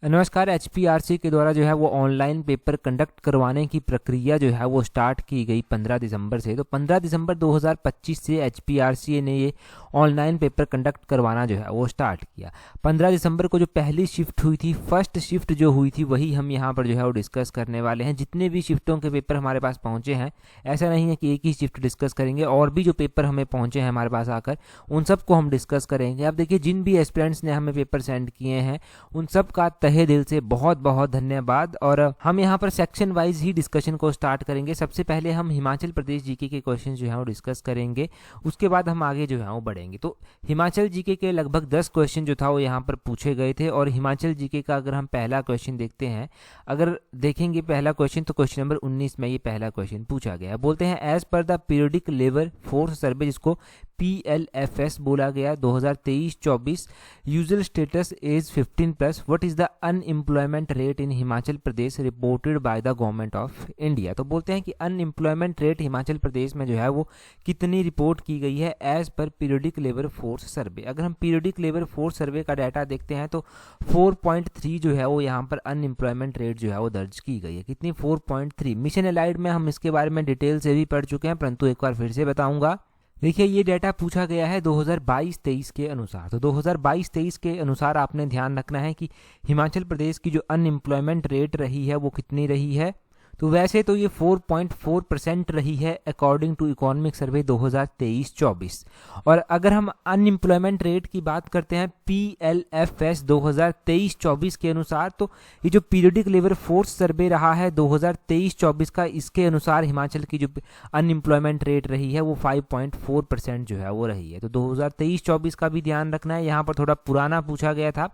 नमस्कार। एचपीआरसी के द्वारा जो है वो ऑनलाइन पेपर कंडक्ट करवाने की प्रक्रिया जो है वो स्टार्ट की गई 15 दिसंबर से। तो 15 दिसंबर 2025 से एचपीआरसी ने ये ऑनलाइन पेपर कंडक्ट करवाना जो है वो स्टार्ट किया। 15 दिसंबर को जो पहली शिफ्ट हुई थी, फर्स्ट शिफ्ट जो हुई थी, वही हम यहाँ पर जो है वो डिस्कस करने वाले हैं। जितने भी शिफ्टों के पेपर हमारे पास पहुँचे हैं, ऐसा नहीं है कि एक ही शिफ्ट डिस्कस करेंगे, और भी जो पेपर हमें पहुँचे हैं हमारे पास आकर, उन सबको हम डिस्कस करेंगे। अब देखिए, जिन भी एस्पिरेंट्स ने हमें पेपर सेंड किए हैं उन सब का तहे दिल से बहुत बहुत धन्यवाद। और हम यहाँ पर सेक्शन वाइज ही डिस्कशन को स्टार्ट करेंगे। सबसे पहले हम हिमाचल प्रदेश जीके के क्वेश्चन जो है वो डिस्कस करेंगे, उसके बाद हम आगे जो है वो बढ़ेंगे। तो हिमाचल जीके के लगभग 10 क्वेश्चन जो था वो यहाँ पर पूछे गए थे। और हिमाचल जीके का अगर हम पहला क्वेश्चन देखते हैं, अगर देखेंगे पहला क्वेश्चन, तो क्वेश्चन नंबर 19 में ये पहला क्वेश्चन पूछा गया। बोलते हैं, as per the periodic labour force survey, जिसको PLFS बोला गया 2023-24, usual status age 15+, what is the unemployment rate in Himachal Pradesh reported by the government of India. तो बोलते हैं कि अनएम्प्लॉयमेंट रेट हिमाचल प्रदेश में जो है वो कितनी रिपोर्ट की गई है as per periodic labour force सर्वे। अगर हम पीरियडिक लेबर फोर्स सर्वे का डाटा देखते हैं तो 4.3 जो है वो यहाँ पर अनएम्प्लॉयमेंट रेट जो है वो दर्ज की गई है। कितनी? 4.3। मिशन एलाइड में हम इसके बारे में डिटेल से भी पढ़ चुके हैं, परंतु एक बार फिर से बताऊंगा। देखिए, ये डाटा पूछा गया है 2022-23 के अनुसार। तो 2022-23 के अनुसार आपने ध्यान रखना है कि हिमाचल प्रदेश की जो अनएम्प्लॉयमेंट रेट रही है वो कितनी रही है। तो वैसे तो ये 4.4% रही है अकॉर्डिंग टू इकोनॉमिक सर्वे 2023-24। और अगर हम अनएम्प्लॉयमेंट रेट की बात करते हैं PLFS 2023-24 के अनुसार, तो ये जो पीरियडिक लेबर फोर्स सर्वे रहा है 2023-24 का, इसके अनुसार हिमाचल की जो अनएम्प्लॉयमेंट रेट रही है वो 5.4% जो है वो रही है। तो 2023-24 का भी ध्यान रखना है, यहाँ पर थोड़ा पुराना पूछा गया था।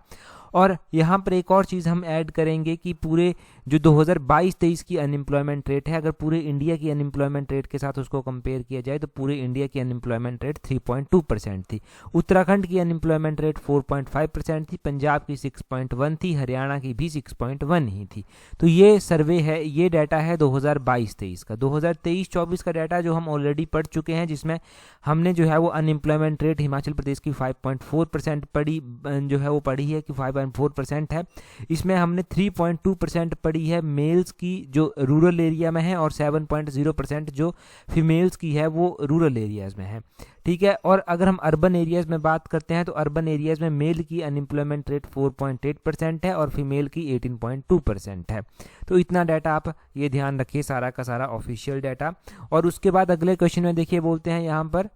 और यहाँ पर एक और चीज़ हम ऐड करेंगे कि पूरे जो 2022-23 की अनएम्प्लॉयमेंट रेट है, अगर पूरे इंडिया की अनएम्प्लॉयमेंट रेट के साथ उसको कंपेयर किया जाए तो पूरे इंडिया की अनएम्प्लॉयमेंट रेट 3.2% थी। उत्तराखंड की अनएम्प्लॉयमेंट रेट 4.5% थी, पंजाब की 6.1 थी, हरियाणा की भी 6.1 ही थी। तो ये सर्वे है, ये डाटा है 2022-23 का। 2023-24 का डाटा जो हम ऑलरेडी पढ़ चुके हैं, जिसमें हमने जो है वो अनएम्प्लॉयमेंट रेट हिमाचल प्रदेश की 5.4% पढ़ी जो है वो पढ़ी है कि 5.4% है। इसमें हमने 3.2% पढ़ी है मेल्स की जो रूरल एरिया में है, और 7.0% जो फीमेल्स की है वो रूरल एरियाज में है। ठीक है। और अगर हम अर्बन एरियाज में बात करते हैं तो अर्बन एरियाज में मेल की अनएम्प्लॉयमेंट रेट 4.8% है और फीमेल की 18.2% है। तो इतना डाटा आप ये ध्यान रखिए, सारा का सारा ऑफिशियल डाटा। और उसके बाद अगले क्वेश्चन में देखिए, बोलते हैं यहाँ पर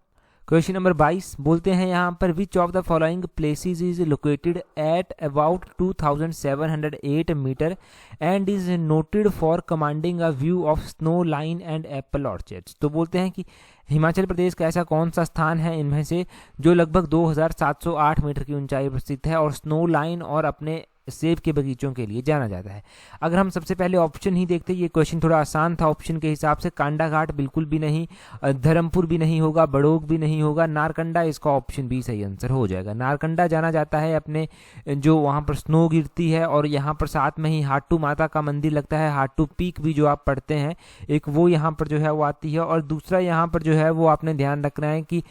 क्वेश्चन नंबर 22, बोलते हैं यहाँ पर, which of the following places is located at about 2708 metre and is noted for commanding a view of snow line and apple orchards. तो बोलते हैं कि हिमाचल प्रदेश का ऐसा कौन सा स्थान है इनमें से जो लगभग 2708 मीटर की ऊंचाई पर स्थित है और स्नो लाइन और अपने सेब के बगीचों के लिए जाना जाता है। अगर हम सबसे पहले ऑप्शन ही देखते, ये क्वेश्चन थोड़ा आसान था ऑप्शन के हिसाब से। कांडा घाट बिल्कुल भी नहीं, धर्मपुर भी नहीं होगा, बड़ोग भी नहीं होगा, नारकंडा इसका ऑप्शन भी सही आंसर हो जाएगा। नारकंडा जाना जाता है अपने जो वहाँ पर स्नो गिरती है, और यहाँ पर साथ में ही हाटू माता का मंदिर लगता है, हाटू पीक भी जो आप पढ़ते हैं एक, वो यहाँ पर जो है वो आती है। और दूसरा यहाँ पर जो है वो आपने ध्यान रखना है कि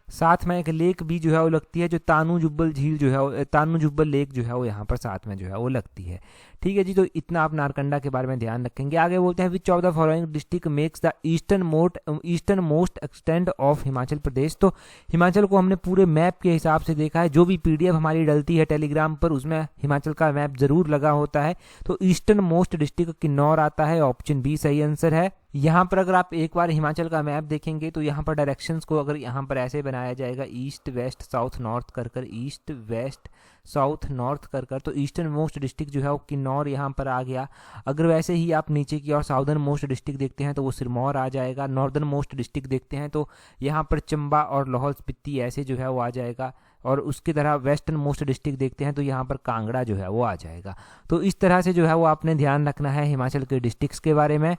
साथ में एक लेक भी जो है वो लगती है, जो तानू जुब्बल झील जो है, तानू जुब्बल लेक जो है वो यहाँ पर साथ में जो है वो लगती है। ठीक है जी। तो इतना आप नारकंडा के बारे में ध्यान रखेंगे। आगे बोलते हैं, which of the following district makes the eastern most extent of Himachal Pradesh. तो हिमाचल को हमने पूरे मैप के हिसाब से देखा है, जो भी PDF हमारी डलती है टेलीग्राम पर उसमें हिमाचल का मैप जरूर लगा होता है। तो ईस्टर्न मोस्ट डिस्ट्रिक्ट किन्नौर आता है, ऑप्शन बी सही आंसर है। यहाँ पर अगर आप एक बार हिमाचल का मैप देखेंगे तो यहाँ पर डायरेक्शंस को अगर यहाँ पर ऐसे बनाया जाएगा, ईस्ट वेस्ट साउथ नॉर्थ कर ईस्ट वेस्ट साउथ नॉर्थ कर तो ईस्टर्न मोस्ट डिस्ट्रिक्ट जो है वो किन्नौर यहाँ पर आ गया। अगर वैसे ही आप नीचे की और साउदर्न मोस्ट डिस्ट्रिक्ट देखते हैं तो वो सिरमौर आ जाएगा। नॉर्दर्न मोस्ट डिस्ट्रिक्ट देखते हैं तो यहाँ पर चंबा और लाहौल स्पीति ऐसे जो है वो आ जाएगा। और उसकी तरह वेस्टर्न मोस्ट डिस्ट्रिक्ट देखते हैं तो यहाँ पर कांगड़ा जो है वो आ जाएगा। तो इस तरह से जो है वो आपने ध्यान रखना है हिमाचल के डिस्ट्रिक्ट्स के बारे में।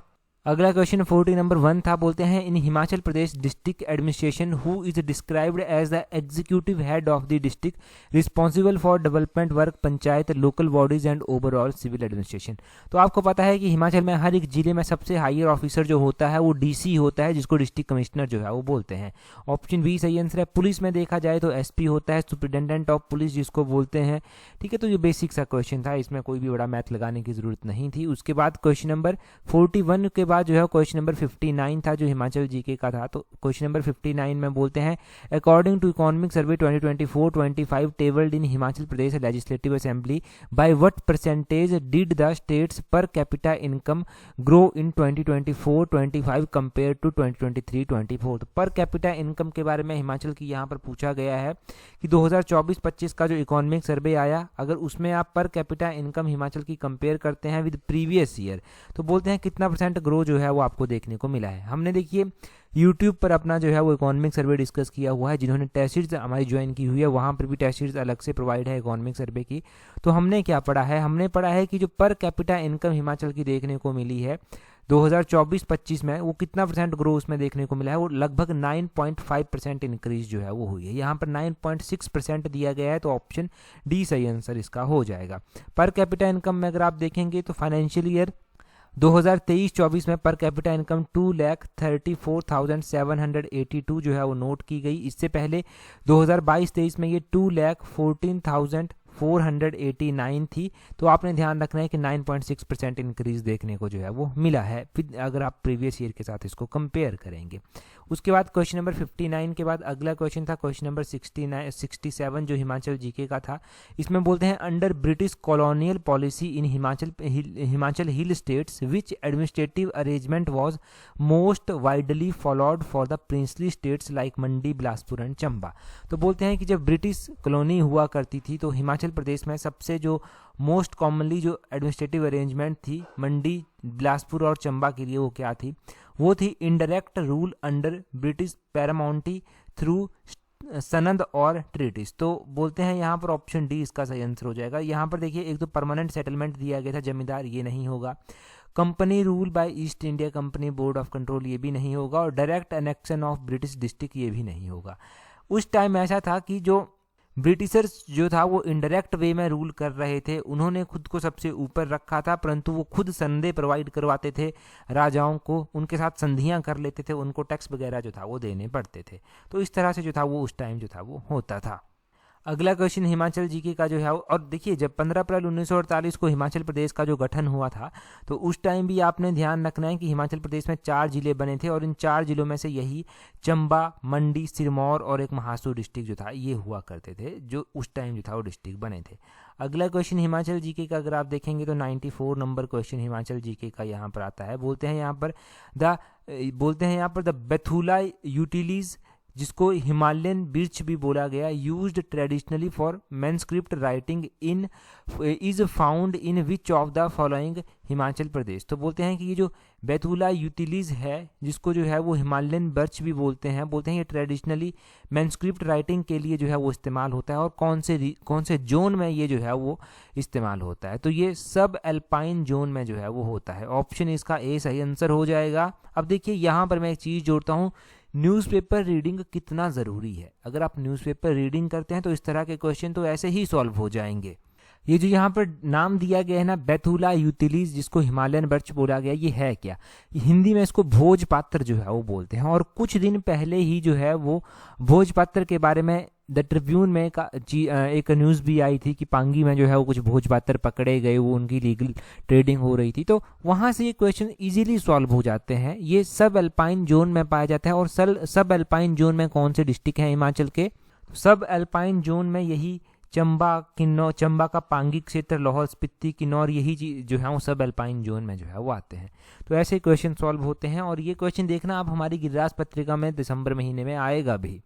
अगला क्वेश्चन 40 नंबर 1 था, बोलते हैं in Himachal Pradesh district administration who is described as the executive head of the district responsible for development work panchayat local bodies and overall civil administration. तो आपको पता है कि हिमाचल में हर एक जिले में सबसे हायर ऑफिसर जो होता है वो डीसी होता है, जिसको डिस्ट्रिक्ट कमिश्नर जो है वो बोलते हैं। ऑप्शन बी सही आंसर है। पुलिस में देखा जाए तो एसपी होता है, सुपरिटेंडेंट ऑफ पुलिस जिसको बोलते हैं। ठीक है, तो ये बेसिक सा क्वेश्चन था, इसमें कोई भी बड़ा मैथ लगाने की जरूरत नहीं थी। उसके बाद क्वेश्चन नंबर 41 के बाद जो है क्वेश्चन नंबर 59 था जो हिमाचल जीके का था। तो क्वेश्चन नंबर 59 में बोलते हैं according to economic survey 2024-25 tabled in Himachal Pradesh legislative assembly by what percentage did the state's per capita income grow in 2024-25 compare to 2023-24। तो पर कैपिटा इनकम के बारे में हिमाचल की यहाँ पर पूछा गया है कि 2024-25 का जो इकोनॉमिक सर्वे आया, अगर उसमें आप पर कैपिटा इनकम हिमाचल की कंपेयर करते हैं विद प्रीवियस ईयर, तो बोलते हैं कितना परसेंट ग्रो जो है वो आपको देखने को मिला है। हमने देखिए यूट्यूब पर अपना जो है वो इकोनॉमिक सर्वे डिस्कस किया हुआ है, जिन्होंने टेस्ट सीरीज हमारी ज्वाइन की हुई है वहाँ पर भी टेस्ट सीरीज अलग से प्रोवाइड है इकोनॉमिक सर्वे की। तो हमने क्या पढ़ा है, हमने पढ़ा है कि जो पर कैपिटा इनकम हिमाचल की देखने को मिली है 2024-25 में, वो कितना परसेंट ग्रो उसमें देखने को मिला है, वो लगभग 9.5% इंक्रीज जो है वो हुई है। यहाँ पर 9.6% दिया गया है, तो ऑप्शन डी सही आंसर इसका हो जाएगा। पर कैपिटा इनकम में अगर आप देखेंगे तो फाइनेंशियल ईयर 2023-24 में पर कैपिटा इनकम 2,34,782 जो है वो नोट की गई। इससे पहले 2022-23 में ये 2,14,489 थी। तो आपने ध्यान रखना है कि 9.6% इंक्रीज देखने को जो है वो मिला है, फिर अगर आप प्रीवियस ईयर के साथ इसको कंपेयर करेंगे। उसके बाद क्वेश्चन नंबर 59 के बाद अगला क्वेश्चन था क्वेश्चन नंबर 67 जो हिमाचल जीके का था। इसमें बोलते हैं under British colonial policy in Himachal hill states which administrative arrangement was most widely followed for the princely states like Mandi, Bilaspur and Chamba. तो बोलते हैं कि जब ब्रिटिश कॉलोनी हुआ करती थी तो हिमाचल प्रदेश में सबसे जो मोस्ट कॉमनली जो एडमिनिस्ट्रेटिव अरेंजमेंट थी मंडी, बिलासपुर और चंबा के लिए, वो क्या थी, वो थी indirect rule under British paramountcy through sanad और ट्रीटिस। तो बोलते हैं यहाँ पर ऑप्शन डी इसका सही आंसर हो जाएगा। यहाँ पर देखिए एक तो परमानेंट सेटलमेंट दिया गया था जमींदार, ये नहीं होगा। Company rule by east India company board of control, ये भी नहीं होगा। और direct annexation of British district, ये भी नहीं होगा। उस टाइम ऐसा था कि जो ब्रिटिशर्स जो था वो इनडायरेक्ट वे में रूल कर रहे थे, उन्होंने खुद को सबसे ऊपर रखा था, परंतु वो खुद संधे प्रोवाइड करवाते थे राजाओं को, उनके साथ संधियां कर लेते थे, उनको टैक्स वगैरह जो था वो देने पड़ते थे। तो इस तरह से जो था वो उस टाइम जो था वो होता था। अगला क्वेश्चन हिमाचल जीके का जो है, और देखिए जब 15 अप्रैल 1948 को हिमाचल प्रदेश का जो गठन हुआ था, तो उस टाइम भी आपने ध्यान रखना है कि हिमाचल प्रदेश में 4 जिले बने थे, और इन 4 जिलों में से यही चंबा, मंडी, सिरमौर और एक महासू डिस्ट्रिक्ट जो था ये हुआ करते थे, जो उस टाइम जो था वो डिस्ट्रिक्ट बने थे। अगला क्वेश्चन हिमाचल जीके का अगर आप देखेंगे तो 94 नंबर क्वेश्चन हिमाचल जीके का यहाँ पर आता है। बोलते हैं यहाँ पर द बेथुला यूटिलीज, जिसको हिमालयन बिर्च भी बोला गया, used traditionally for manuscript writing in is found in which of the following Himachal Pradesh. तो बोलते हैं कि ये जो बैथुला यूटिलीज है, जिसको जो है वो हिमालयन बर्च भी बोलते हैं ये ट्रेडिशनली मैनस्क्रिप्ट राइटिंग के लिए जो है वो इस्तेमाल होता है, और कौन से जोन में ये जो है वो इस्तेमाल होता है, तो ये सब एल्पाइन जोन में जो है वो होता है। ऑप्शन इसका ए सही आंसर हो जाएगा। अब देखिए यहाँ पर मैं एक चीज़ जोड़ता हूँ, न्यूज़पेपर रीडिंग कितना ज़रूरी है। अगर आप न्यूज़पेपर रीडिंग करते हैं तो इस तरह के क्वेश्चन तो ऐसे ही सॉल्व हो जाएंगे। ये जो यहाँ पर नाम दिया गया है ना बैथुला यूटिलीज, जिसको हिमालयन बर्च बोला गया, ये है क्या, हिंदी में इसको भोजपत्र जो है वो बोलते हैं। और कुछ दिन पहले ही जो है वो भोजपत्र के बारे में द ट्रिब्यून में एक न्यूज़ भी आई थी कि पांगी में जो है वो कुछ भोजपत्र पकड़े गए, वो उनकी लीगल ट्रेडिंग हो रही थी। तो वहाँ से ये क्वेश्चन इजीली सॉल्व हो जाते हैं। ये सब अल्पाइन जोन में पाया जाता है। और सब अल्पाइन जोन में कौन से डिस्ट्रिक्ट हैं हिमाचल के, सब अल्पाइन जोन में यही चंबा, किन्नौर, चंबा का पांगी क्षेत्र, लाहौल स्पीति, किन्नौर, यही जो है वो सब अल्पाइन जोन में जो है वो आते हैं। तो ऐसे क्वेश्चन सॉल्व होते हैं। और ये क्वेश्चन देखना आप हमारी गिरिराज पत्रिका में दिसंबर महीने में आएगा भी।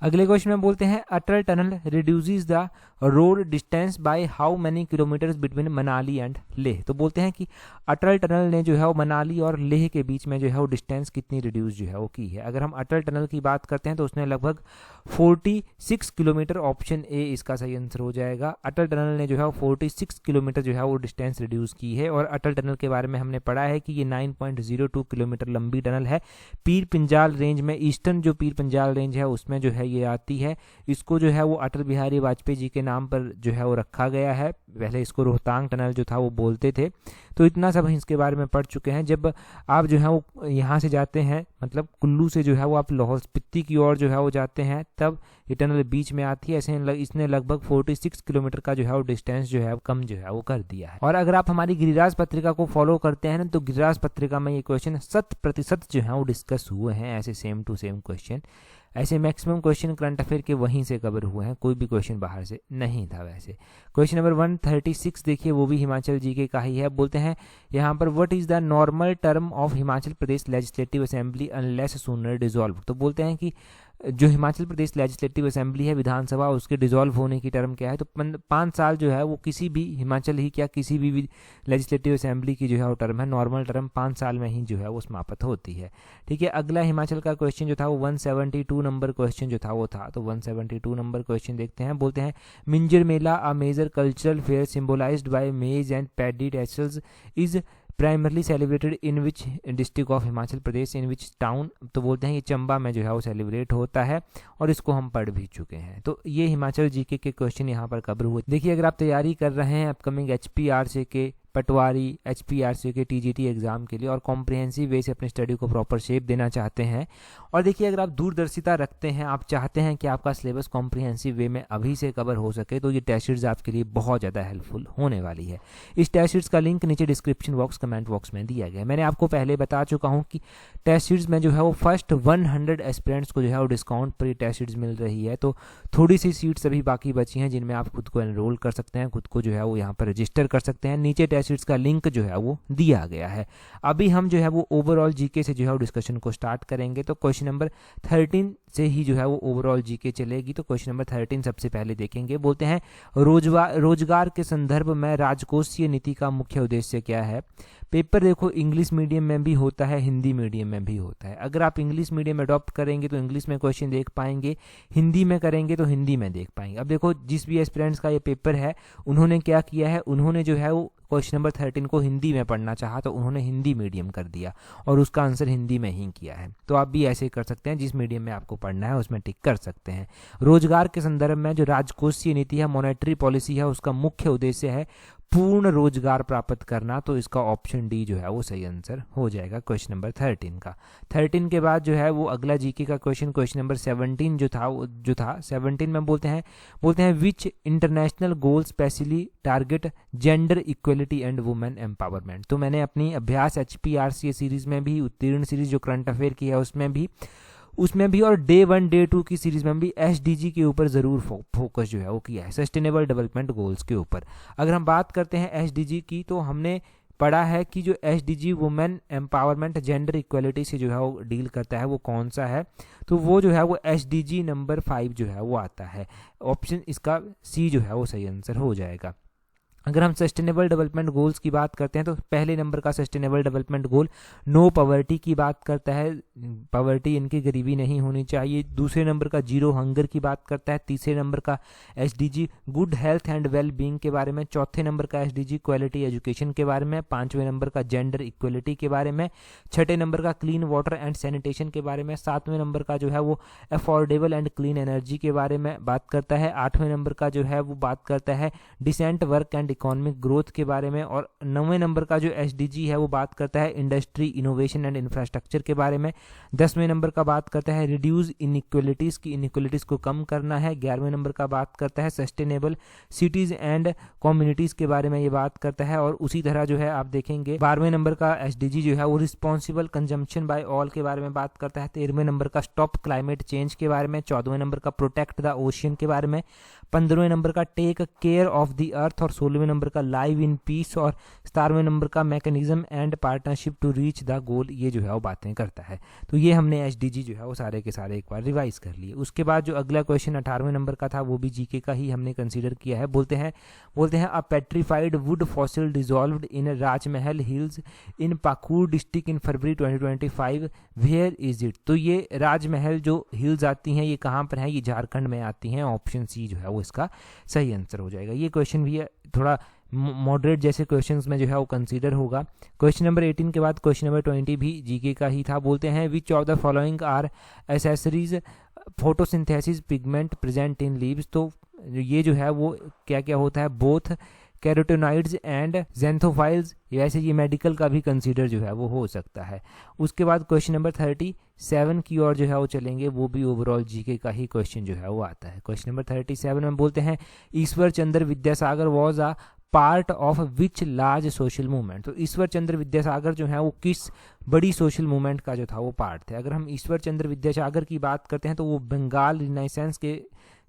अगले क्वेश्चन में बोलते हैं Atal tunnel reduces the road distance by how many kilometres between Manali and Leh. तो बोलते हैं कि अटल टनल ने जो है वो मनाली और लेह के बीच में जो है वो डिस्टेंस कितनी रिड्यूस जो है वो की है। अगर हम अटल टनल की बात करते हैं तो उसने लगभग 46 किलोमीटर, ऑप्शन ए इसका सही आंसर हो जाएगा। अटल टनल ने जो है वो 46 किलोमीटर जो है वो डिस्टेंस रिड्यूस की है। और अटल टनल के बारे में हमने पढ़ा है कि ये 9.02 किलोमीटर लंबी टनल है। पीर पंजाल रेंज में, ईस्टर्न जो पीर पंजाल रेंज है उसमें जो है ये आती है। इसको जो है वो अटल बिहारी वाजपेयी जी के नाम पर जो है वो रखा गया है। पहले इसको रोहतांग टनल जो था वो बोलते थे। तो इतना सब इसके बारे में पढ़ चुके हैं। जब आप जो है वो यहाँ से जाते हैं, मतलब कुल्लू से जो है वो आप लाहौल स्पीति की ओर जो है वो जाते हैं, तब ये टनल बीच में आती है। ऐसे इसने लगभग 46 किलोमीटर का जो है वो डिस्टेंस जो है कम जो है वो कर दिया है। और अगर आप हमारी गिरिराज पत्रिका को फॉलो करते हैं ना, तो गिरिराज पत्रिका में ये क्वेश्चन 100% जो है वो डिस्कस हुए हैं, ऐसे सेम टू सेम क्वेश्चन। ऐसे मैक्सिमम क्वेश्चन करंट अफेयर के वहीं से कवर हुए हैं, कोई भी क्वेश्चन बाहर से नहीं था। वैसे क्वेश्चन नंबर 136 देखिए, वो भी हिमाचल जीके का ही है। बोलते हैं यहाँ पर what is the normal term of Himachal Pradesh legislative assembly unless sooner dissolve. तो बोलते हैं कि जो हिमाचल प्रदेश लेजिस्लेटिव असेंबली है, विधानसभा, उसके डिसॉल्व होने की टर्म क्या है। तो 5 साल जो है वो किसी भी हिमाचल ही क्या किसी भी लेजिस्लेटिव असेंबली की जो है वो टर्म है, नॉर्मल टर्म 5 साल में ही जो है वो समाप्त होती है। ठीक है, अगला हिमाचल का क्वेश्चन जो था वो 172 नंबर क्वेश्चन जो था वो था। तो 172 नंबर क्वेश्चन देखते हैं। बोलते हैं Minjar Mela, a major cultural fair symbolised by maize and paddy tassels, is primarily celebrated in which district of Himachal Pradesh, in which town. तो बोलते हैं ये चंबा में जो है वो सेलिब्रेट होता है, और इसको हम पढ़ भी चुके हैं। तो ये हिमाचल जीके के क्वेश्चन यहाँ पर कवर हुए। देखिए, अगर आप तैयारी कर रहे हैं अपकमिंग HPRC के, पटवारी, HPRC के TGT एग्जाम के लिए, और कॉम्प्रिहेंसिव वे से अपनी स्टडी को प्रॉपर शेप देना चाहते हैं, और देखिए अगर आप दूरदर्शिता रखते हैं, आप चाहते हैं कि आपका सिलेबस कॉम्प्रिहेंसिव वे में अभी से कवर हो सके, तो ये टेस्ट सीरीज आपके लिए बहुत ज़्यादा हेल्पफुल होने वाली है। इस टेस्ट सीरीज का लिंक नीचे डिस्क्रिप्शन बॉक्स, कमेंट बॉक्स में दिया गया है। मैंने आपको पहले बता चुका हूँ कि टेस्ट सीरीज में जो है वो फर्स्ट 100 एस्पिरेंट्स को जो है वो डिस्काउंट पर टेस्ट सीरीज मिल रही है। तो थोड़ी सी सीट्स अभी बाकी बची हैं जिनमें आप खुद को एनरोल कर सकते हैं, खुद को जो है वो यहाँ पर रजिस्टर कर सकते हैं। नीचे टेस्ट सीरीज का लिंक जो है वो दिया गया है। अभी हम जो है वो ओवरऑल जीके से जो है वो डिस्कशन को स्टार्ट करेंगे। तो क्वेश्चन नंबर 13 से ही जो है वो ओवरऑल जीके चलेगी। तो क्वेश्चन नंबर 13 सबसे पहले देखेंगे। बोलते हैं रोजगार के संदर्भ में राजकोषीय नीति का मुख्य उद्देश्य क्या है। पेपर देखो इंग्लिश मीडियम में भी होता है, हिंदी मीडियम में भी होता है। अगर आप इंग्लिश मीडियम अडॉप्ट करेंगे तो इंग्लिश में क्वेश्चन देख पाएंगे, हिंदी में करेंगे तो हिंदी में देख पाएंगे। अब देखो जिस भी एस्पिरेंट्स का ये पेपर है, उन्होंने क्या किया है, उन्होंने जो है वो क्वेश्चन नंबर 13 को हिंदी में पढ़ना चाहा, तो उन्होंने हिंदी मीडियम कर दिया और उसका आंसर हिंदी में ही किया है। तो आप भी ऐसे कर सकते हैं, जिस मीडियम में आपको पढ़ना है उसमें टिक कर सकते हैं। रोजगार के संदर्भ में जो राजकोषीय नीति है, मॉनेटरी पॉलिसी है, उसका मुख्य उद्देश्य है पूर्ण रोजगार प्राप्त करना। तो इसका ऑप्शन डी जो है वो सही आंसर हो जाएगा क्वेश्चन नंबर 13 का। 13 के बाद जो है वो अगला जीके का क्वेश्चन नंबर 17 जो था 17 में बोलते हैं विच international goal specially target gender equality and women empowerment. तो मैंने अपनी अभ्यास HPRC सीरीज में भी, उत्तीर्ण सीरीज जो करंट अफेयर की है उसमें भी और डे 1 डे 2 की सीरीज में भी SDG के ऊपर ज़रूर फोकस जो है वो किया है, सस्टेनेबल डेवलपमेंट गोल्स के ऊपर। अगर हम बात करते हैं SDG की, तो हमने पढ़ा है कि जो SDG women empowerment gender equality से जो है वो डील करता है, वो कौन सा है। तो वो जो है वो SDG नंबर 5 जो है वो आता है। ऑप्शन इसका C जो है वो सही आंसर हो जाएगा। अगर हम सस्टेनेबल डेवलपमेंट गोल्स की बात करते हैं, तो पहले नंबर का sustainable development goal no poverty की बात करता है, पॉवर्टी इनकी गरीबी नहीं होनी चाहिए। दूसरे नंबर का जीरो हंगर की बात करता है। तीसरे नंबर का SDG good health and well being के बारे में। चौथे नंबर का SDG क्वालिटी एजुकेशन के बारे में। पांचवें नंबर का जेंडर इक्वलिटी के बारे में। छठे नंबर का क्लीन वाटर एंड सैनिटेशन के बारे में। सातवें नंबर का जो है वो अफोर्डेबल एंड क्लीन एनर्जी के बारे में बात करता है। आठवें नंबर का जो है वो बात करता है decent work and economic growth के बारे में। और 9वें नंबर का जो SDG है वो बात करता है इंडस्ट्री, इनोवेशन एंड इंफ्रास्ट्रक्चर के बारे में। 10वें नंबर का बात करता है रिड्यूस इनइक्वलिटीज़ की, इनइक्वलिटीज़ को कम करना है। 11वें नंबर का बात करता है सस्टेनेबल सिटीज़ एंड कम्युनिटीज़ के बारे में ये बात करता है। और उसी तरह जो है आप देखेंगे 12वें नंबर का SDG जो है वो रिस्पॉन्सिबल कंजम्पशन बाय ऑल के बारे में बात करता है। 13वें नंबर का स्टॉप क्लाइमेट चेंज के बारे में। 14वें नंबर का प्रोटेक्ट द ओशियन के बारे में। 15वें नंबर का take care of the earth. और 16वें 98वें नंबर का लाइव इन पीस और 17वें नंबर का mechanism and partnership to reach the goal, ये जो है वो बातें करता है। तो ये हमने एसडीजी जो है वो सारे के सारे एक बार रिवाइज कर लिए। उसके बाद जो अगला क्वेश्चन 18वें नंबर का था वो भी जीके का ही हमने कंसीडर किया है। बोलते हैं a petrified wood fossil dissolved in Rajmahal hills in Pakur district in February 2025, where is it. तो ये राजमहल जो हिल्स आती हैं ये कहाँ पर है, ये झारखंड में आती हैं। ऑप्शन सी जो है वो इसका सही आंसर हो जाएगा। ये क्वेश्चन भी थोड़ा मॉडरेट जैसे क्वेश्चंस में जो है वो कंसीडर होगा। क्वेश्चन नंबर 18 के बाद क्वेश्चन नंबर 20 भी जीके का ही था। बोलते हैं which of the following are accessories photosynthesis pigment present in leaves. तो ये जो है वो क्या क्या होता है, बोथ कैरोटेनॉइड्स एंड ज़ैंथोफाइल्स। वैसे ये मेडिकल का भी कंसीडर जो है वो हो सकता है। उसके बाद क्वेश्चन नंबर 37 की ओर जो है वो चलेंगे, वो भी ओवरऑल जीके का ही क्वेश्चन जो है वो आता है। क्वेश्चन नंबर 37 में बोलते हैं Ishwar Chandra Vidyasagar was a part of which large social movement. तो ईश्वर चंद्र विद्यासागर जो है वो किस बड़ी सोशल मूवमेंट का जो था वो पार्ट थे। अगर हम ईश्वर चंद्र विद्यासागर की बात करते हैं तो वो बंगाल रिनाइसेंस के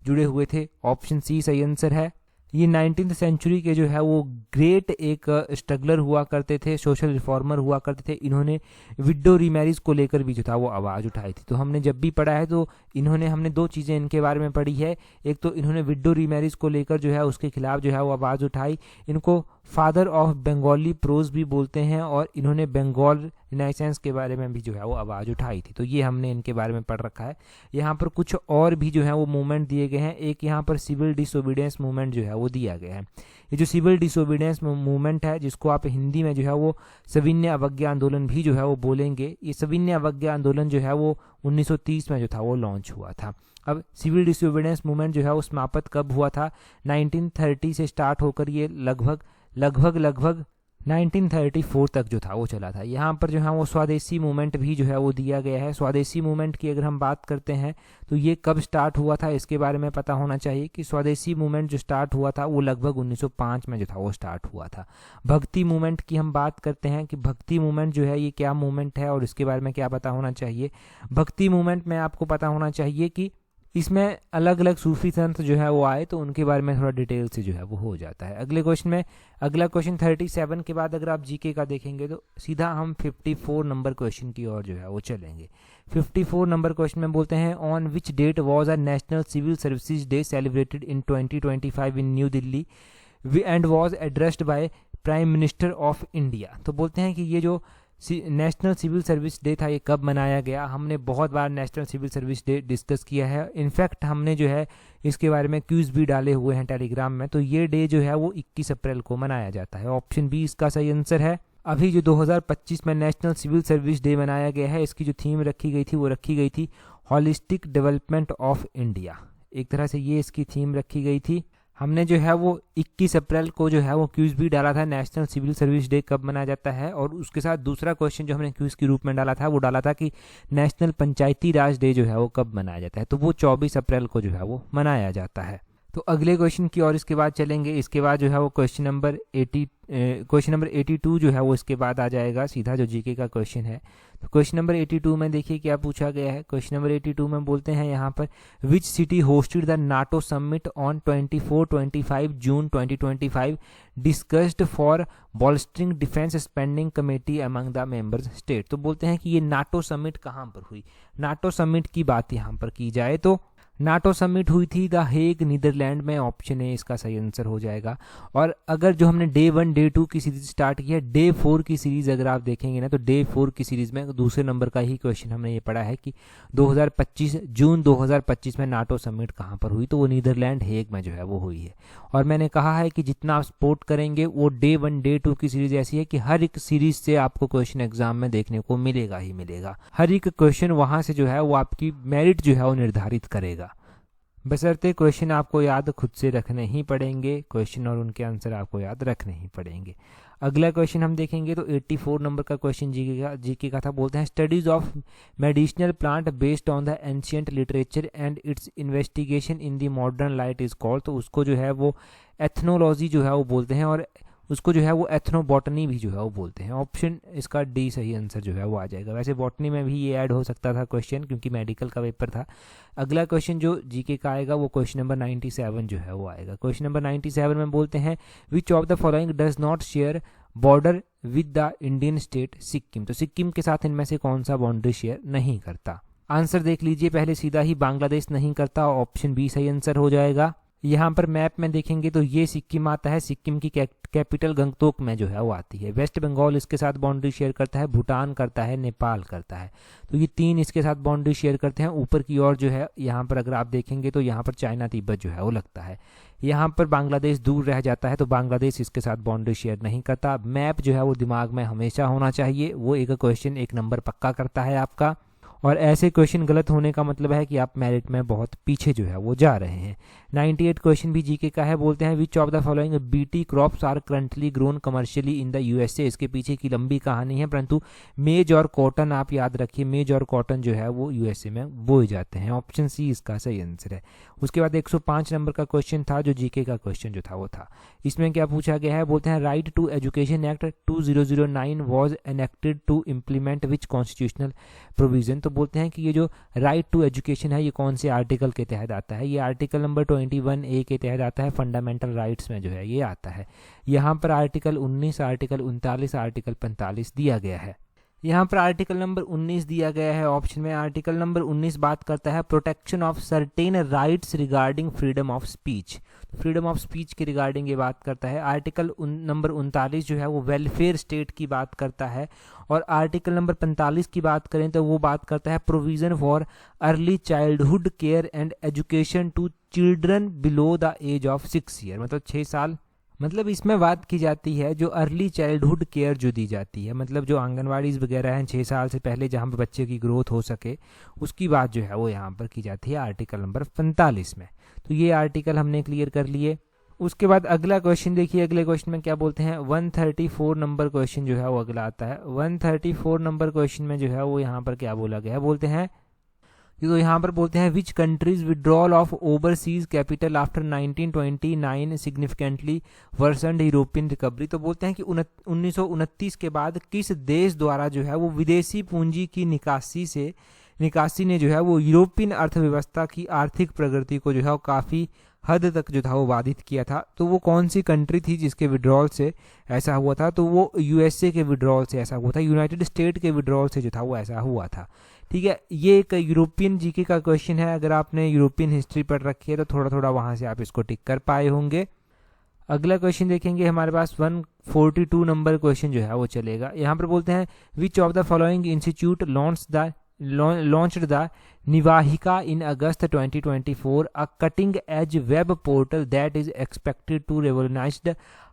जुड़े हुए थे। ऑप्शन सी सही आंसर है। ये 19th सेंचुरी के जो है वो ग्रेट एक स्ट्रगलर हुआ करते थे, सोशल रिफॉर्मर हुआ करते थे। इन्होंने विडो रीमैरिज को लेकर भी जो था वो आवाज़ उठाई थी। तो हमने जब भी पढ़ा है तो हमने दो चीज़ें इनके बारे में पढ़ी है। एक तो इन्होंने विडो रीमैरिज को लेकर जो है उसके खिलाफ जो है वो आवाज़ उठाई। इनको फादर ऑफ बंगाली प्रोज भी बोलते हैं और इन्होंने बंगाल रिनाइसेंस के बारे में भी जो है वो आवाज़ उठाई थी। तो ये हमने इनके बारे में पढ़ रखा है। यहाँ पर कुछ और भी जो है वो मूवमेंट दिए गए हैं। एक यहाँ पर सिविल डिसोबीडियंस मूवमेंट जो है वो दिया गया है। ये जो सिविल डिसोबीडियंस मूवमेंट है, जिसको आप हिंदी में जो है वो सविनय अवज्ञा आंदोलन भी जो है वो बोलेंगे, ये सविनय अवज्ञा आंदोलन जो है वो 1930 में जो था वो लॉन्च हुआ था। अब सिविल डिसोबीडियंस मूवमेंट जो है वो समाप्त कब हुआ था, 1930 से स्टार्ट होकर ये लगभग 1934 तक जो था वो चला था। यहाँ पर जो है वो स्वदेशी मूवमेंट भी जो है वो दिया गया है। स्वदेशी मूवमेंट की अगर हम बात करते हैं तो ये कब स्टार्ट हुआ था इसके बारे में पता होना चाहिए कि स्वदेशी मूवमेंट जो स्टार्ट हुआ था वो लगभग 1905 में जो था वो स्टार्ट हुआ था। भक्ति मूवमेंट की हम बात करते हैं कि भक्ति मूवमेंट जो है ये क्या मूवमेंट है और इसके बारे में क्या पता होना चाहिए। भक्ति मूवमेंट में आपको पता होना चाहिए कि इसमें अलग अलग सूफी संत जो है वो आए, तो उनके बारे में थोड़ा डिटेल से जो है वो हो जाता है। अगले क्वेश्चन में अगला क्वेश्चन 37 के बाद अगर आप जीके का देखेंगे तो सीधा हम 54 नंबर क्वेश्चन की ओर जो है वो चलेंगे। 54 नंबर क्वेश्चन में बोलते हैं on which date was a national civil services day celebrated in 2025 in New Delhi and was addressed by prime minister of India. तो बोलते हैं कि ये जो नेशनल सिविल सर्विस डे था ये कब मनाया गया। हमने बहुत बार national civil service day discuss किया है। इनफैक्ट हमने जो है इसके बारे में क्यूज भी डाले हुए हैं टेलीग्राम में। तो ये डे जो है वो 21 अप्रैल को मनाया जाता है। ऑप्शन बी इसका सही आंसर है। अभी जो 2025 में नेशनल सिविल सर्विस डे मनाया गया है, इसकी जो थीम रखी गई थी वो रखी गई थी हॉलिस्टिक डेवलपमेंट ऑफ इंडिया। एक तरह से ये इसकी थीम रखी गई थी। हमने जो है वो 21 अप्रैल को जो है वो क्यूज भी डाला था नेशनल सिविल सर्विस डे कब मनाया जाता है, और उसके साथ दूसरा क्वेश्चन जो हमने क्यूज के रूप में डाला था वो डाला था कि नेशनल पंचायती राज डे जो है वो कब मनाया जाता है। तो वो 24 अप्रैल को जो है वो मनाया जाता है। तो अगले क्वेश्चन की और इसके बाद चलेंगे। इसके बाद जो है वो क्वेश्चन नंबर 82 जो है वो इसके बाद आ जाएगा, सीधा जो जीके का क्वेश्चन है। तो क्वेश्चन नंबर 82 में देखिए क्या पूछा गया है। क्वेश्चन नंबर 82 में बोलते हैं यहाँ पर which city hosted the NATO summit on 24-25 June 2025 discussed for bolstering defence spending committee among the members state. तो बोलते हैं कि ये नाटो समिट कहाँ पर हुई। नाटो समिट की बात यहाँ पर की जाए तो नाटो समिट हुई थी द हेग नीदरलैंड में। ऑप्शन ए इसका सही आंसर हो जाएगा। और अगर जो हमने डे 1 डे 2 की सीरीज स्टार्ट की है, डे 4 की सीरीज अगर आप देखेंगे ना तो डे 4 की सीरीज में दूसरे नंबर का ही क्वेश्चन हमने ये पढ़ा है कि 2025 जून 2025 में नाटो समिट कहाँ पर हुई, तो वो नीदरलैंड हेग में जो है वो हुई है। और मैंने कहा है कि जितना आप सपोर्ट करेंगे वो डे 1 डे 2 की सीरीज ऐसी है कि हर एक सीरीज से आपको क्वेश्चन एग्जाम में देखने को मिलेगा ही मिलेगा। हर एक क्वेश्चन वहाँ से जो है वो आपकी मेरिट जो है वो निर्धारित करेगा। बशर्ते क्वेश्चन आपको याद खुद से रखने ही पड़ेंगे, क्वेश्चन और उनके आंसर आपको याद रखने ही पड़ेंगे। अगला क्वेश्चन हम देखेंगे तो 84 नंबर का क्वेश्चन जीके का था। बोलते हैं studies of medicinal plant based on the ancient literature and it's investigation in the modern light is called. तो उसको जो है वो एथनोलॉजी जो है वो बोलते हैं। और उसको जो है वो एथनोबॉटनी भी जो है वो बोलते हैं। ऑप्शन इसका डी सही आंसर जो है वो आ जाएगा। वैसे बॉटनी में भी ये ऐड हो सकता था क्वेश्चन, क्योंकि मेडिकल का पेपर था। अगला क्वेश्चन जो जीके का आएगा वो क्वेश्चन नंबर 97 जो है वो आएगा। क्वेश्चन नंबर 97 में बोलते हैं which of the following does not share border with the Indian state Sikkim. तो सिक्किम के साथ इनमें से कौन सा बाउंड्री शेयर नहीं करता। आंसर देख लीजिए पहले, सीधा ही बांग्लादेश नहीं करता, ऑप्शन बी सही आंसर हो जाएगा। यहाँ पर मैप में देखेंगे तो ये सिक्किम आता है, सिक्किम की कैपिटल गंगटोक में जो है वो आती है। वेस्ट बंगाल इसके साथ बाउंड्री शेयर करता है, भूटान करता है, नेपाल करता है। तो ये 3 इसके साथ बाउंड्री शेयर करते हैं। ऊपर की ओर जो है यहाँ पर अगर आप देखेंगे तो यहाँ पर चाइना तिब्बत जो है वो लगता है। यहाँ पर बांग्लादेश दूर रह जाता है, तो बांग्लादेश इसके साथ बाउंड्री शेयर नहीं करता। मैप जो है वो दिमाग में हमेशा होना चाहिए, वो एक क्वेश्चन 1 नंबर पक्का करता है आपका। और ऐसे क्वेश्चन गलत होने का मतलब है कि आप मेरिट में बहुत पीछे जो है वो जा रहे हैं। 98 क्वेश्चन भी जीके का है। बोलते हैं which of the following BT crops are currently grown commercially in the USA. इसके पीछे की लंबी कहानी है, परंतु मेज और कॉटन आप याद रखिए, मेज और कॉटन जो है वो यूएसए में बोए जाते हैं। ऑप्शन सी इसका सही आंसर है। उसके बाद 105 नंबर का क्वेश्चन था जो जीके का क्वेश्चन जो था वो था। इसमें क्या पूछा गया है, बोलते हैं right to education act 2009 was enacted to implement which constitutional provision. तो बोलते हैं कि ये जो राइट टू एजुकेशन है ये कौन से आर्टिकल के तहत आता है। ये आर्टिकल नंबर 21A के तहत आता है, फंडामेंटल राइट्स में जो है ये आता है। यहाँ पर आर्टिकल 19, आर्टिकल 39, आर्टिकल 45 दिया गया है। यहाँ पर आर्टिकल नंबर 19 दिया गया है ऑप्शन में। आर्टिकल नंबर 19 बात करता है protection of certain rights regarding freedom of speech. Freedom of speech के रिगार्डिंग ये बात करता है। आर्टिकल नंबर 39 जो है वो वेलफेयर स्टेट की बात करता है। और आर्टिकल नंबर 45 की बात करें तो वो बात करता है provision for early childhood care and education to children below the age of 6 year, मतलब 6 साल। मतलब इसमें बात की जाती है जो अर्ली चाइल्डहुड केयर जो दी जाती है, मतलब जो आंगनवाड़ीज वगैरह हैं 6 साल से पहले जहाँ पर बच्चे की ग्रोथ हो सके, उसकी बात जो है वो यहाँ पर की जाती है आर्टिकल नंबर 45 में। तो ये आर्टिकल हमने क्लियर कर लिए। उसके बाद अगला क्वेश्चन देखिए, अगले क्वेश्चन में क्या बोलते हैं 134 नंबर क्वेश्चन जो है वो अगला आता है। 134 नंबर क्वेश्चन में जो है वो यहाँ पर क्या बोला गया है, बोलते हैं तो यहाँ पर बोलते हैं which countries withdrawal of overseas capital after 1929 significantly worsened European recovery. तो बोलते हैं कि 1929 के बाद किस देश द्वारा जो है वो विदेशी पूंजी की निकासी ने जो है वो यूरोपियन अर्थव्यवस्था की आर्थिक प्रगति को जो है वो काफ़ी हद तक जो था वो बाधित किया था। तो वो कौन सी कंट्री थी जिसके विड्रॉल से ऐसा हुआ था, तो वो यूएसए के विड्रॉल से ऐसा हुआ था, यूनाइटेड स्टेट के विड्रॉल से जो था वो ऐसा हुआ था। ठीक है, ये एक यूरोपियन जीके का क्वेश्चन है। अगर आपने यूरोपियन हिस्ट्री पढ़ रखी है तो थोड़ा थोड़ा वहाँ से आप इसको टिक कर पाए होंगे। अगला क्वेश्चन देखेंगे हमारे पास 142 नंबर क्वेश्चन जो है वो चलेगा। यहाँ पर बोलते हैं which of the following institute launched the Nivahika in August 2024, a cutting-edge web portal that is expected to revolutionize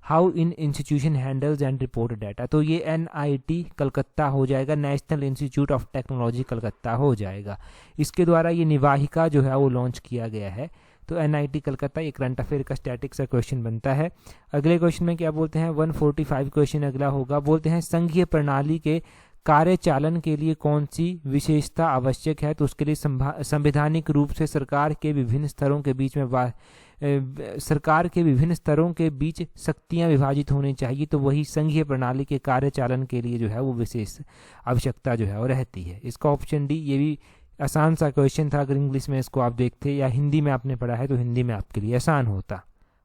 how an institution handles and report data। तो ये NIT कलकत्ता हो जाएगा, national institute of technology Calcutta हो जाएगा। इसके द्वारा ये निवाहिका जो है वो लॉन्च किया गया है। तो NIT कलकत्ता, ये करंट अफेयर का स्टैटिक सा क्वेश्चन बनता है। अगले क्वेश्चन में क्या बोलते हैं 145 क्वेश्चन अगला होगा। बोलते हैं संघीय प्रणाली के कार्यचालन के लिए कौन सी विशेषता आवश्यक है। तो उसके लिए संवैधानिक रूप से सरकार के विभिन्न स्तरों के बीच शक्तियां विभाजित होनी चाहिए। तो वही संघीय प्रणाली के कार्यचालन के लिए जो है वो विशेष आवश्यकता जो है वो रहती है। इसका ऑप्शन डी, ये भी आसान सा क्वेश्चन था। अगर इंग्लिश में इसको आप देखते या हिंदी में आपने पढ़ा है तो हिंदी में आपके लिए आसान होता।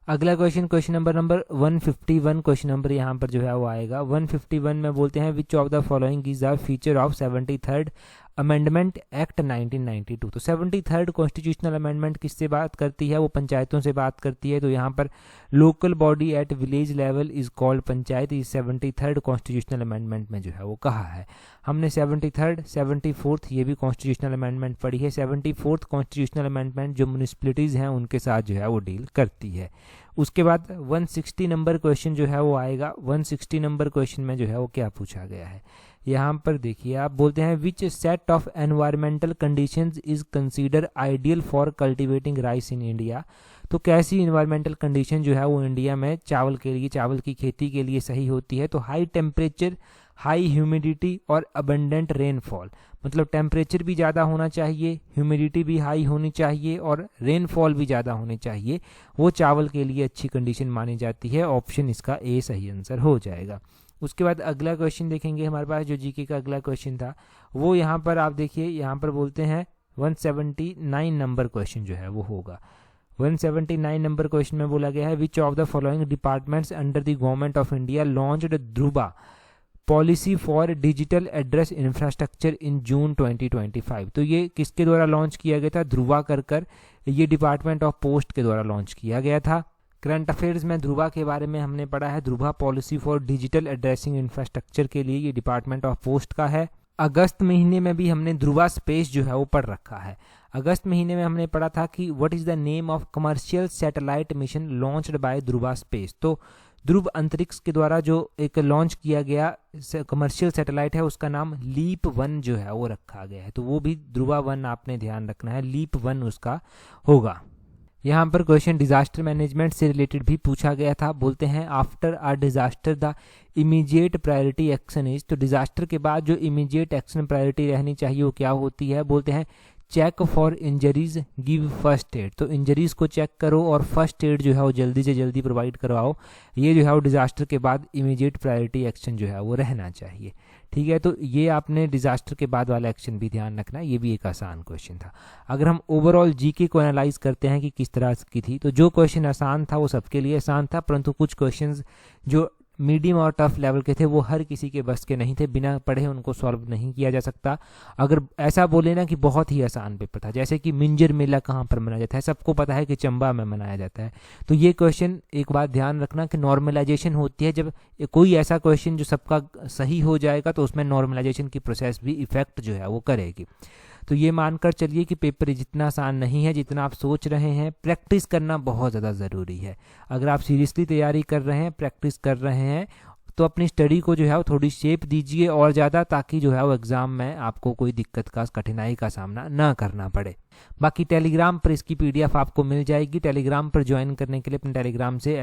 अगला क्वेश्चन नंबर 151 क्वेश्चन नंबर यहाँ पर जो है वो आएगा। 151 में बोलते हैं which of the following is the feature of 73rd amendment act 1992। तो 73rd कॉन्स्टिट्यूशनल अमेंडमेंट किससे बात करती है, वो पंचायतों से बात करती है। तो यहाँ पर local body at village level is called panchayat, इस 73rd कॉन्स्टिट्यूशनल अमेंडमेंट में जो है वो कहा है। हमने 73rd 74th ये भी कॉन्स्टिट्यूशनल अमेंडमेंट पढ़ी है। 74th कॉन्स्टिट्यूशनल अमेंडमेंट जो म्यूनिसिपलिटीज़ हैं उनके साथ जो है वो डील करती है। उसके बाद 160 नंबर क्वेश्चन जो है वो आएगा। 160 नंबर क्वेश्चन में जो है वो क्या पूछा गया है, यहाँ पर देखिए आप बोलते हैं which set of environmental conditions is consider ideal for cultivating rice in India. तो कैसी इन्वायरमेंटल कंडीशन जो है वो इंडिया में चावल की खेती के लिए सही होती है। तो हाई टेम्परेचर, हाई ह्यूमिडिटी और अबंडेंट रेनफॉल, मतलब टेम्परेचर भी ज़्यादा होना चाहिए, ह्यूमिडिटी भी हाई होनी चाहिए और रेनफॉल भी ज़्यादा होनी चाहिए, वो चावल के लिए अच्छी कंडीशन मानी जाती है। ऑप्शन इसका ए सही आंसर हो जाएगा। उसके बाद अगला क्वेश्चन देखेंगे हमारे पास, जो जीके का अगला क्वेश्चन था वो यहाँ पर आप देखिए, यहाँ पर बोलते हैं 179 नंबर क्वेश्चन जो है वो होगा। 179 नंबर क्वेश्चन में बोला गया है which of the following departments under the government of India launched Dhruva policy for digital address infrastructure in June 2025। तो ये किसके द्वारा लॉन्च किया गया था? ध्रुवा कर ये डिपार्टमेंट ऑफ पोस्ट के द्वारा लॉन्च किया गया था। करंट अफेयर्स में ध्रुवा के बारे में हमने पढ़ा है, Dhruva policy for digital addressing infrastructure के लिए ये डिपार्टमेंट ऑफ पोस्ट का है। अगस्त महीने में भी हमने ध्रुवा स्पेस जो है वो पढ़ रखा है। अगस्त महीने में हमने पढ़ा था कि what is the name of commercial satellite mission launched by Dhruva space. तो ध्रुव अंतरिक्ष के द्वारा जो एक लॉन्च किया गया कमर्शियल सैटेलाइट है उसका नाम लीप 1 जो है वो रखा गया है। तो वो भी ध्रुवा 1 आपने ध्यान रखना है, लीप 1 उसका होगा। यहाँ पर क्वेश्चन डिजास्टर मैनेजमेंट से रिलेटेड भी पूछा गया था। बोलते हैं after a disaster the immediate priority action is. तो डिजास्टर के बाद जो इमीडिएट एक्शन प्रायोरिटी रहनी चाहिए वो क्या होती है? बोलते हैं check for injuries give first aid. तो इंजरीज को चेक करो और फर्स्ट एड जो है वो जल्दी से जल्दी प्रोवाइड करवाओ। ये जो है वो डिजास्टर के बाद इमीडिएट प्रायोरिटी एक्शन जो है वो रहना चाहिए। ठीक है, तो ये आपने डिजास्टर के बाद वाला एक्शन भी ध्यान रखना, ये भी एक आसान क्वेश्चन था। अगर हम ओवरऑल जीके को एनालाइज करते हैं कि किस तरह की थी, तो जो क्वेश्चन आसान था वो सबके लिए आसान था, परंतु कुछ क्वेश्चंस जो मीडियम और टफ लेवल के थे वो हर किसी के बस के नहीं थे, बिना पढ़े उनको सॉल्व नहीं किया जा सकता। अगर ऐसा बोले ना कि बहुत ही आसान पेपर था, जैसे कि मिंजर मेला कहाँ पर मनाया जाता है, सबको पता है कि चंबा में मनाया जाता है, तो ये क्वेश्चन एक बात ध्यान रखना कि नॉर्मलाइजेशन होती है। जब कोई ऐसा क्वेश्चन जो सबका सही हो जाएगा तो उसमें नॉर्मलाइजेशन की प्रोसेस भी इफेक्ट जो है वो करेगी। तो ये मानकर चलिए कि पेपर जितना आसान नहीं है जितना आप सोच रहे हैं। प्रैक्टिस करना बहुत ज़्यादा ज़रूरी है। अगर आप सीरियसली तैयारी कर रहे हैं, प्रैक्टिस कर रहे हैं, तो अपनी स्टडी को जो है वो थोड़ी शेप दीजिए और ज़्यादा, ताकि जो है वो एग्ज़ाम में आपको कोई दिक्कत का कठिनाई का सामना ना करना पड़े। बाकी टेलीग्राम पर इसकी PDF आपको मिल जाएगी। टेलीग्राम पर ज्वाइन करने के लिए अपने टेलीग्राम से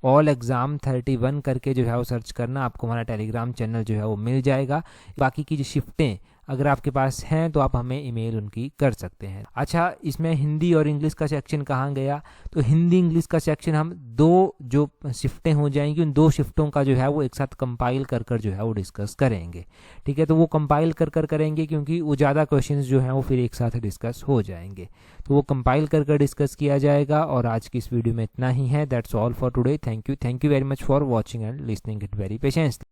@allexam31 करके जो है वो सर्च करना, आपको हमारा टेलीग्राम चैनल जो है वो मिल जाएगा। बाकी की जो शिफ्टें अगर आपके पास हैं तो आप हमें ईमेल उनकी कर सकते हैं। अच्छा, इसमें हिंदी और इंग्लिश का सेक्शन कहाँ गया? तो हिंदी इंग्लिश का सेक्शन हम 2 जो शिफ्टें हो जाएंगी उन 2 शिफ्टों का जो है वो एक साथ कंपाइल कर जो है वो डिस्कस करेंगे। ठीक है, तो वो कंपाइल कर करेंगे क्योंकि वो ज़्यादा क्वेश्चंस जो हैं वो फिर एक साथ डिस्कस हो जाएंगे, तो वो कंपाइल कर डिस्कस किया जाएगा। और आज की इस वीडियो में इतना ही है। That's all for today. Thank you very much for watching and listening it very patiently.